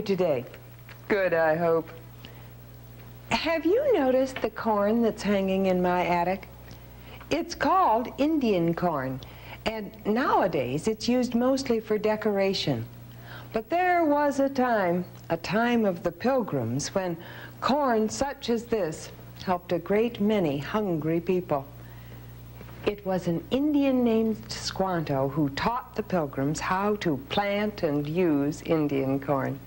today? Good, I hope. Have you noticed the corn that's hanging in my attic? It's called Indian corn, and nowadays it's used mostly for decoration. But there was a time of the Pilgrims, when corn such as this helped a great many hungry people. It was an Indian named Squanto who taught the Pilgrims how to plant and use Indian corn.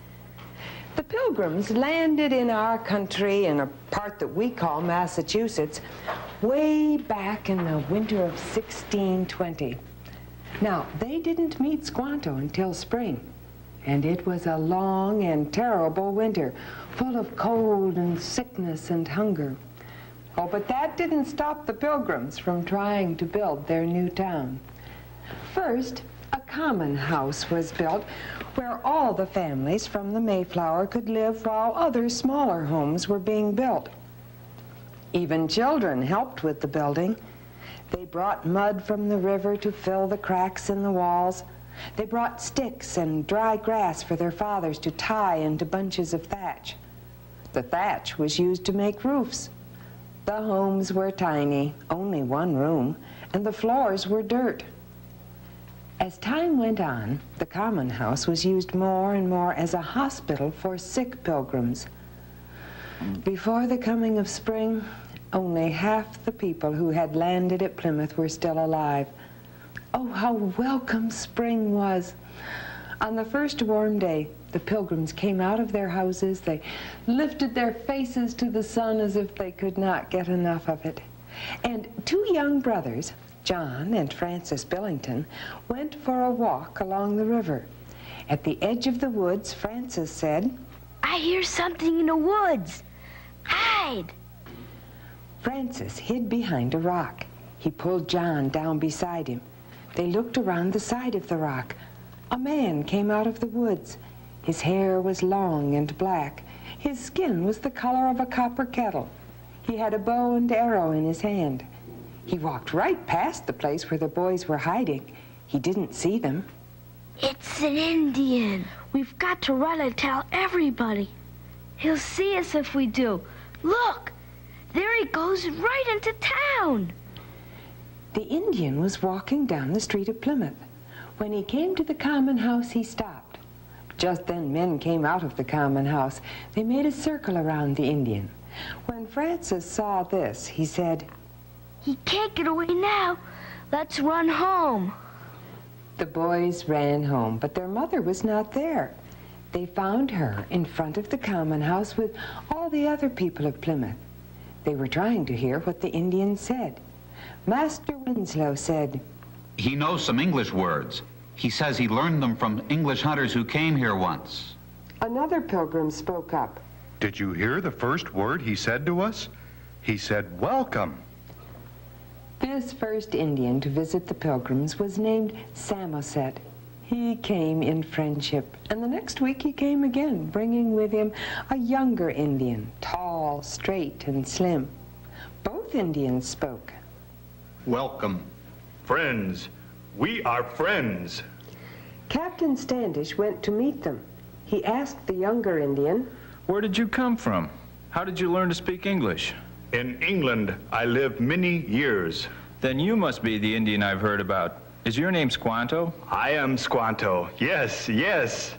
The Pilgrims landed in our country in a part that we call Massachusetts way back in the winter of 1620. Now, they didn't meet Squanto until spring, and it was a long and terrible winter, full of cold and sickness and hunger. Oh, but that didn't stop the Pilgrims from trying to build their new town. First, a common house was built where all the families from the Mayflower could live while other smaller homes were being built. Even children helped with the building. They brought mud from the river to fill the cracks in the walls. They brought sticks and dry grass for their fathers to tie into bunches of thatch. The thatch was used to make roofs. The homes were tiny, only one room, and the floors were dirt. As time went on, the common house was used more and more as a hospital for sick Pilgrims. Before the coming of spring, only half the people who had landed at Plymouth were still alive. Oh, how welcome spring was! On the first warm day, the Pilgrims came out of their houses. They lifted their faces to the sun as if they could not get enough of it. And two young brothers, John and Francis Billington, went for a walk along the river. At the edge of the woods, Francis said, "I hear something in the woods. Hide!" Francis hid behind a rock. He pulled John down beside him. They looked around the side of the rock. A man came out of the woods. His hair was long and black. His skin was the color of a copper kettle. He had a bow and arrow in his hand. He walked right past the place where the boys were hiding. He didn't see them. "It's an Indian. We've got to run and tell everybody. He'll see us if we do. Look, there he goes right into town." The Indian was walking down the street of Plymouth. When he came to the common house, he stopped. Just then men came out of the common house. They made a circle around the Indian. When Francis saw this, he said, "He can't get away now. Let's run home." The boys ran home, but their mother was not there. They found her in front of the common house with all the other people of Plymouth. They were trying to hear what the Indian said. Master Winslow said, "He knows some English words. He says he learned them from English hunters who came here once." Another Pilgrim spoke up. "Did you hear the first word he said to us? He said, 'Welcome.'" This first Indian to visit the Pilgrims was named Samoset. He came in friendship, and the next week he came again, bringing with him a younger Indian, tall, straight, and slim. Both Indians spoke. "Welcome. Friends. We are friends." Captain Standish went to meet them. He asked the younger Indian, "Where did you come from? How did you learn to speak English?" "In England, I lived many years." "Then you must be the Indian I've heard about. Is your name Squanto?" "I am Squanto. Yes, yes.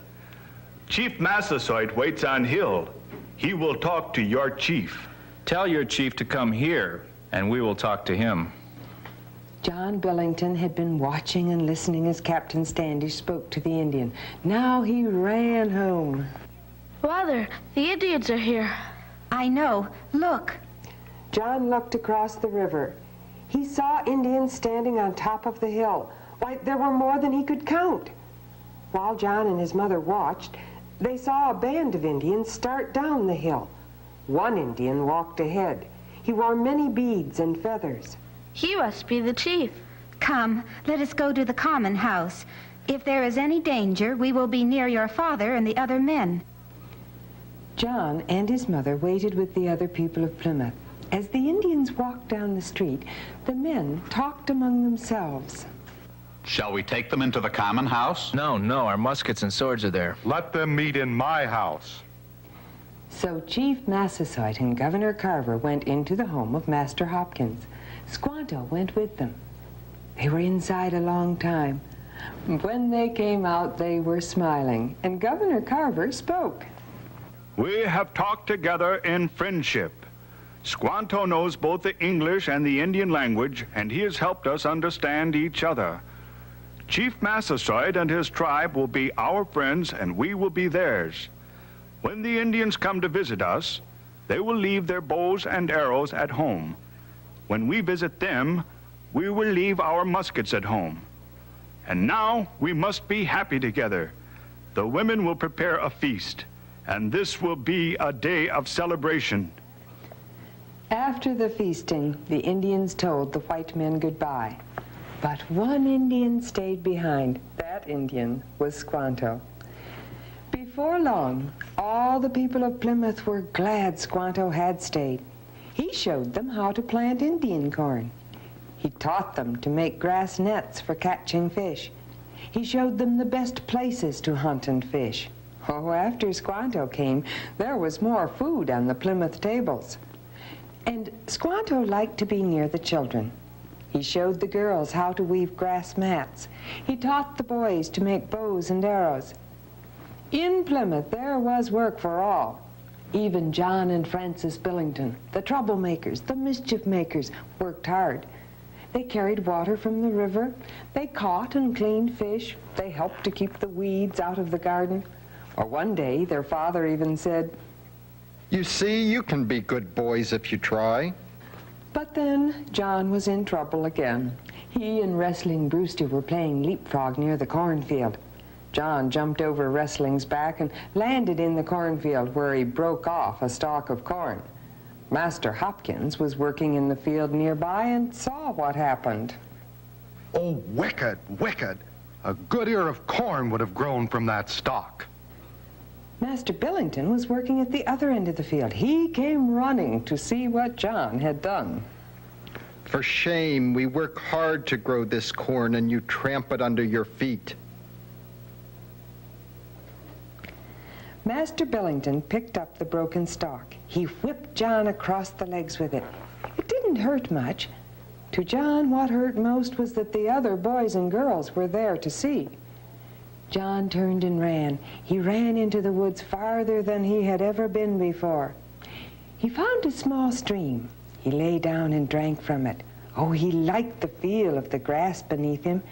Chief Massasoit waits on hill. He will talk to your chief." "Tell your chief to come here, and we will talk to him." John Billington had been watching and listening as Captain Standish spoke to the Indian. Now he ran home. "Mother, the Indians are here." "I know. Look." John looked across the river. He saw Indians standing on top of the hill. Why, there were more than he could count. While John and his mother watched, they saw a band of Indians start down the hill. One Indian walked ahead. He wore many beads and feathers. He must be the chief. "Come, let us go to the common house. If there is any danger, we will be near your father and the other men." John and his mother waited with the other people of Plymouth. As the Indians walked down the street, the men talked among themselves. Shall we take them into the common house? No, our muskets and swords are there. Let them meet in my house. So Chief Massasoit and Governor Carver went into the home of Master Hopkins. Squanto went with them. They were inside a long time. When they came out, they were smiling, and Governor Carver spoke. We have talked together in friendship. Squanto knows both the English and the Indian language, and he has helped us understand each other. Chief Massasoit and his tribe will be our friends, and we will be theirs. When the Indians come to visit us, they will leave their bows and arrows at home. When we visit them, we will leave our muskets at home. And now we must be happy together. The women will prepare a feast, and this will be a day of celebration. After the feasting, the Indians told the white men goodbye. But one Indian stayed behind. That Indian was Squanto. Before long, all the people of Plymouth were glad Squanto had stayed. He showed them how to plant Indian corn. He taught them to make grass nets for catching fish. He showed them the best places to hunt and fish. Oh, after Squanto came, there was more food on the Plymouth tables. And Squanto liked to be near the children. He showed the girls how to weave grass mats. He taught the boys to make bows and arrows. In Plymouth, there was work for all. Even John and Francis Billington, the troublemakers, the mischief makers, worked hard. They carried water from the river. They caught and cleaned fish. They helped to keep the weeds out of the garden. Or one day, their father even said, "You see, you can be good boys if you try." But then John was in trouble again. He and Wrestling Brewster were playing leapfrog near the cornfield. John jumped over Wrestling's back and landed in the cornfield, where he broke off a stalk of corn. Master Hopkins was working in the field nearby and saw what happened. Oh, wicked, wicked. A good ear of corn would have grown from that stalk. Master Billington was working at the other end of the field. He came running to see what John had done. "For shame, we work hard to grow this corn and you tramp it under your feet." Master Billington picked up the broken stalk. He whipped John across the legs with it. It didn't hurt much. To John, what hurt most was that the other boys and girls were there to see. John turned and ran. He ran into the woods farther than he had ever been before. He found a small stream. He lay down and drank from it. Oh, he liked the feel of the grass beneath him.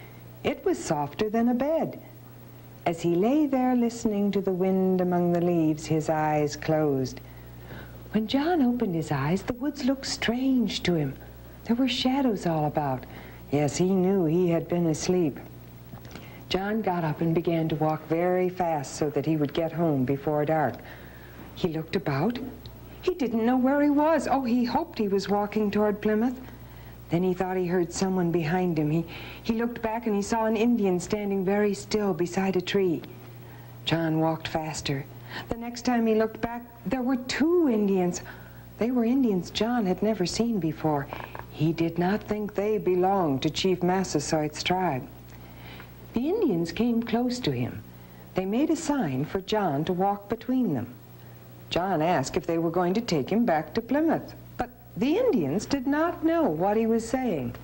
It was softer than a bed. As he lay there listening to the wind among the leaves, his eyes closed. When John opened his eyes, the woods looked strange to him. There were shadows all about. Yes, he knew he had been asleep. John got up and began to walk very fast so that he would get home before dark. He looked about. He didn't know where he was. Oh, he hoped he was walking toward Plymouth. Then he thought he heard someone behind him. He looked back and he saw an Indian standing very still beside a tree. John walked faster. The next time he looked back, there were 2 Indians. They were Indians John had never seen before. He did not think they belonged to Chief Massasoit's tribe. The Indians came close to him. They made a sign for John to walk between them. John asked if they were going to take him back to Plymouth, but the Indians did not know what he was saying.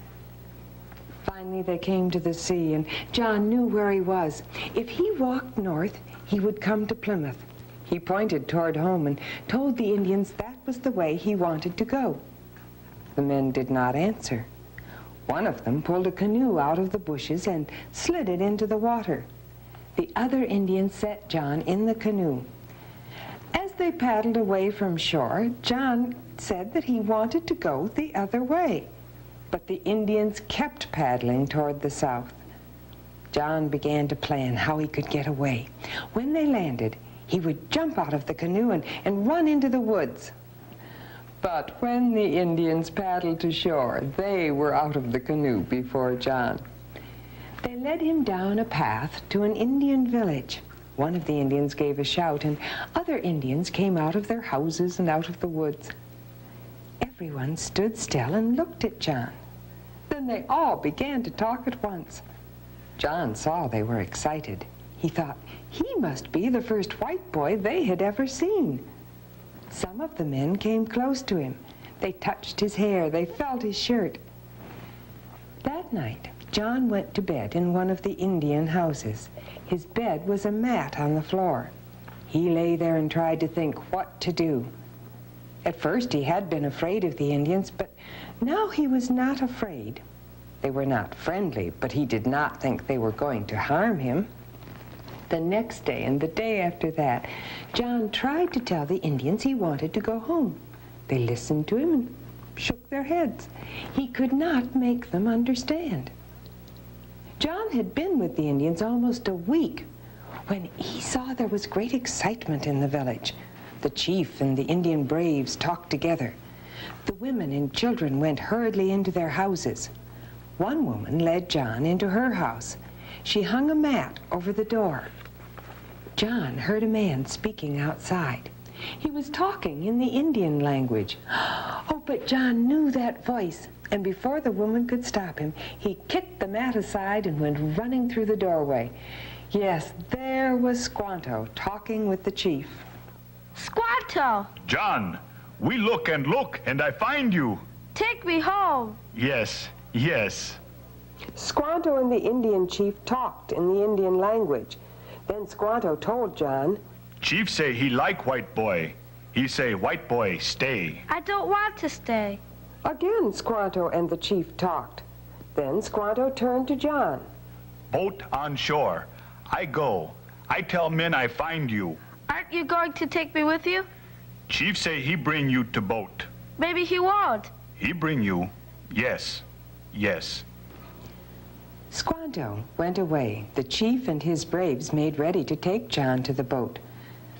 Finally, they came to the sea, and John knew where he was. If he walked north, he would come to Plymouth. He pointed toward home and told the Indians that was the way he wanted to go. The men did not answer. One of them pulled a canoe out of the bushes and slid it into the water. The other Indian set John in the canoe. As they paddled away from shore, John said that he wanted to go the other way. But the Indians kept paddling toward the south. John began to plan how he could get away. When they landed, he would jump out of the canoe and run into the woods. But when the Indians paddled to shore, they were out of the canoe before John. They led him down a path to an Indian village. One of the Indians gave a shout, and other Indians came out of their houses and out of the woods. Everyone stood still and looked at John. Then they all began to talk at once. John saw they were excited. He thought he must be the first white boy they had ever seen. Some of the men came close to him. They touched his hair. They felt his shirt. That night, John went to bed in one of the Indian houses. His bed was a mat on the floor. He lay there and tried to think what to do. At first, he had been afraid of the Indians, but now he was not afraid. They were not friendly, but he did not think they were going to harm him. The next day and the day after that, John tried to tell the Indians he wanted to go home. They listened to him and shook their heads. He could not make them understand. John had been with the Indians almost a week when he saw there was great excitement in the village. The chief and the Indian braves talked together. The women and children went hurriedly into their houses. One woman led John into her house. She hung a mat over the door. John heard a man speaking outside. He was talking in the Indian language. Oh, but John knew that voice, and before the woman could stop him, he kicked the mat aside and went running through the doorway. Yes, there was Squanto talking with the chief. Squanto! John, we look, and I find you. Take me home. Yes, yes. Squanto and the Indian chief talked in the Indian language. Then Squanto told John, Chief say he like white boy. He say white boy stay. I don't want to stay. Again, Squanto and the chief talked. Then Squanto turned to John. Boat on shore. I go. I tell men I find you. Aren't you going to take me with you? Chief say he bring you to boat. Maybe he won't. He bring you. Yes. Yes. Squanto went away. The chief and his braves made ready to take John to the boat.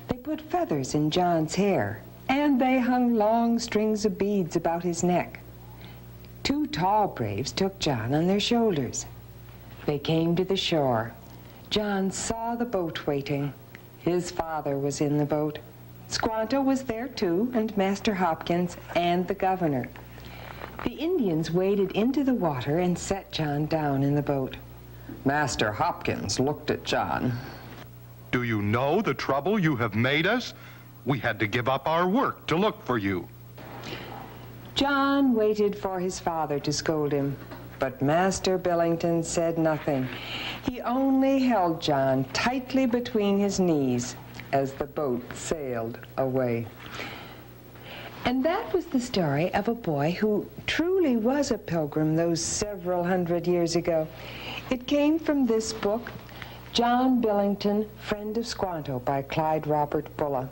They put feathers in John's hair, and they hung long strings of beads about his neck. Two tall braves took John on their shoulders. They came to the shore. John saw the boat waiting. His father was in the boat. Squanto was there too, and Master Hopkins, and the governor. The Indians waded into the water and set John down in the boat. Master Hopkins looked at John. Do you know the trouble you have made us? We had to give up our work to look for you. John waited for his father to scold him, but Master Billington said nothing. He only held John tightly between his knees as the boat sailed away. And that was the story of a boy who truly was a pilgrim those several hundred years ago. It came from this book, John Billington, Friend of Squanto, by Clyde Robert Bullough.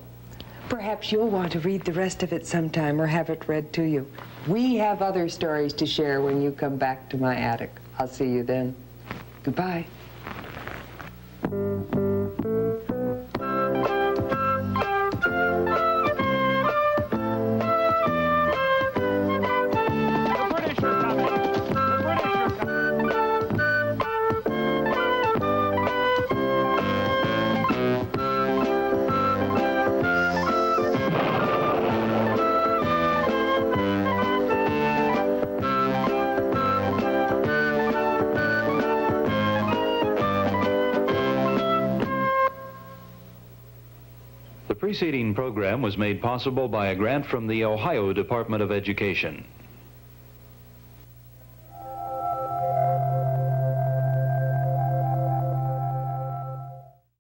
Perhaps you'll want to read the rest of it sometime or have it read to you. We have other stories to share when you come back to my attic. I'll see you then. Goodbye. The preceding program was made possible by a grant from the Ohio Department of Education.